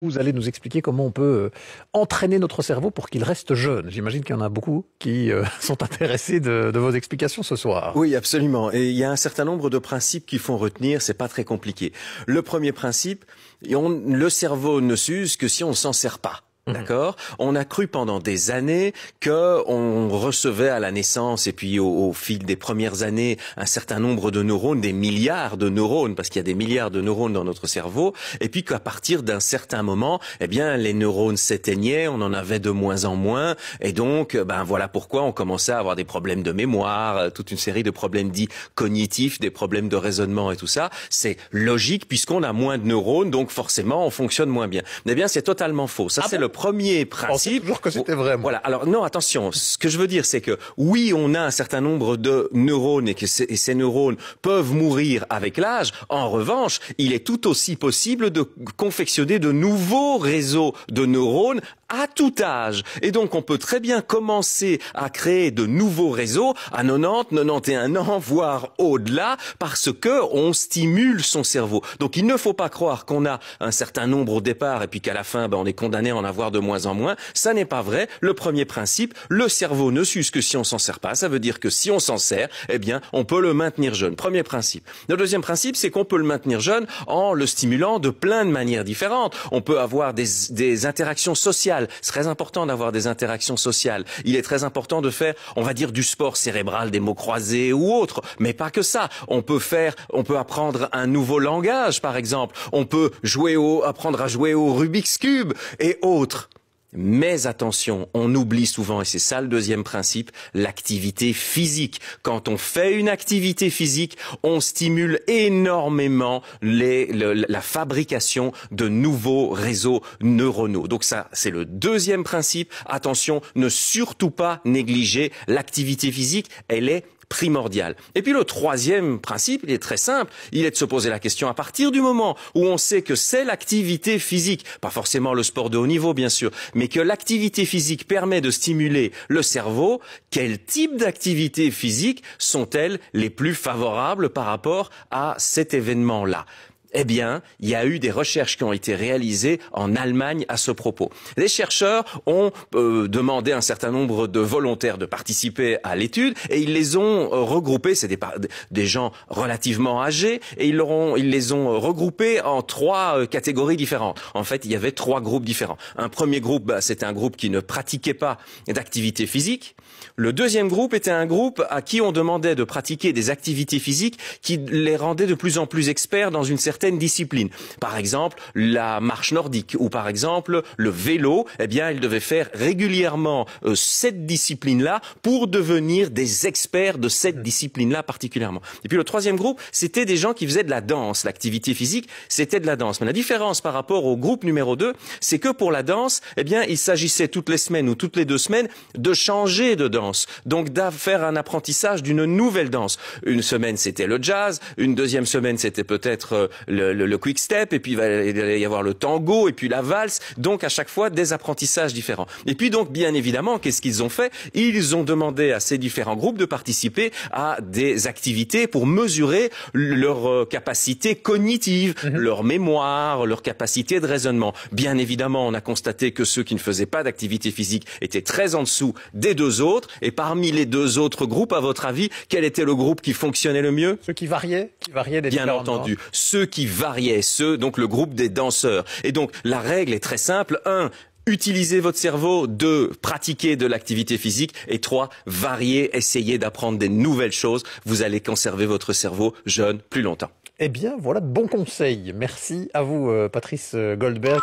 Vous allez nous expliquer comment on peut entraîner notre cerveau pour qu'il reste jeune. J'imagine qu'il y en a beaucoup qui sont intéressés de vos explications ce soir. Oui, absolument. Et il y a un certain nombre de principes qu'il faut retenir. C'est pas très compliqué. Le premier principe, le cerveau ne s'use que si on ne s'en sert pas. D'accord. On a cru pendant des années que on recevait à la naissance et puis au fil des premières années un certain nombre de neurones, des milliards de neurones, parce qu'il y a des milliards de neurones dans notre cerveau, et puis qu'à partir d'un certain moment, eh bien, les neurones s'éteignaient, on en avait de moins en moins, et donc, voilà pourquoi on commençait à avoir des problèmes de mémoire, toute une série de problèmes dits cognitifs, des problèmes de raisonnement et tout ça. C'est logique puisqu'on a moins de neurones, donc forcément, on fonctionne moins bien. Eh bien, c'est totalement faux. Ça, c'est le premier principe. Toujours que c'était vrai. Voilà. Alors non, attention. Ce que je veux dire, c'est que oui, on a un certain nombre de neurones et que ces neurones peuvent mourir avec l'âge. En revanche, il est tout aussi possible de confectionner de nouveaux réseaux de neurones à tout âge. Et donc, on peut très bien commencer à créer de nouveaux réseaux à 90, 91 ans, voire au-delà, parce que on stimule son cerveau. Donc, il ne faut pas croire qu'on a un certain nombre au départ et puis qu'à la fin, on est condamné à en avoir de moins en moins. Ça n'est pas vrai. Le premier principe, le cerveau ne s'use que si on s'en sert pas. Ça veut dire que si on s'en sert, eh bien, on peut le maintenir jeune. Premier principe. Le deuxième principe, c'est qu'on peut le maintenir jeune en le stimulant de plein de manières différentes. On peut avoir des interactions sociales. C'est très important d'avoir des interactions sociales. Il est très important de faire, on va dire, du sport cérébral, des mots croisés ou autre. Mais pas que ça. On peut apprendre un nouveau langage, par exemple. On peut apprendre à jouer au Rubik's Cube et autres. Mais attention, on oublie souvent, et c'est ça le deuxième principe, l'activité physique. Quand on fait une activité physique, on stimule énormément la fabrication de nouveaux réseaux neuronaux. Donc ça, c'est le deuxième principe. Attention, ne surtout pas négliger l'activité physique, elle est primordial. Et puis le troisième principe, il est très simple, il est de se poser la question à partir du moment où on sait que c'est l'activité physique, pas forcément le sport de haut niveau bien sûr, mais que l'activité physique permet de stimuler le cerveau, quel type d'activités physiques sont-elles les plus favorables par rapport à cet événement-là ? Eh bien, il y a eu des recherches qui ont été réalisées en Allemagne à ce propos. Les chercheurs ont demandé à un certain nombre de volontaires de participer à l'étude et ils les ont regroupés, c'est des gens relativement âgés, et ils les ont regroupés en trois catégories différentes. En fait, il y avait trois groupes différents. Un premier groupe, c'était un groupe qui ne pratiquait pas d'activité physique. Le deuxième groupe était un groupe à qui on demandait de pratiquer des activités physiques qui les rendaient de plus en plus experts dans une certaine discipline. Par exemple, la marche nordique ou par exemple le vélo. Eh bien, ils devaient faire régulièrement cette discipline-là pour devenir des experts de cette discipline-là particulièrement. Et puis le troisième groupe, c'était des gens qui faisaient de la danse. L'activité physique, c'était de la danse. Mais la différence par rapport au groupe numéro 2, c'est que pour la danse, eh bien, il s'agissait toutes les semaines ou toutes les 2 semaines de changer de danse. Donc, de faire un apprentissage d'une nouvelle danse. Une semaine, c'était le jazz. Une deuxième semaine, c'était peut-être le quick step. Et puis, il va y avoir le tango et puis la valse. Donc, à chaque fois, des apprentissages différents. Et puis, donc, bien évidemment, qu'est-ce qu'ils ont fait? Ils ont demandé à ces différents groupes de participer à des activités pour mesurer leur capacité cognitive, leur mémoire, leur capacité de raisonnement. Bien évidemment, on a constaté que ceux qui ne faisaient pas d'activité physique étaient très en dessous des deux autres. Et parmi les deux autres groupes, à votre avis, quel était le groupe qui fonctionnait le mieux? Ceux qui variaient des Bien entendu, ceux qui variaient, donc le groupe des danseurs. Et donc, la règle est très simple. 1, utilisez votre cerveau. 2, pratiquez de l'activité physique. Et 3, variez, essayez d'apprendre des nouvelles choses. Vous allez conserver votre cerveau jeune plus longtemps. Eh bien, voilà de bons conseils. Merci à vous, Patrice Goldberg.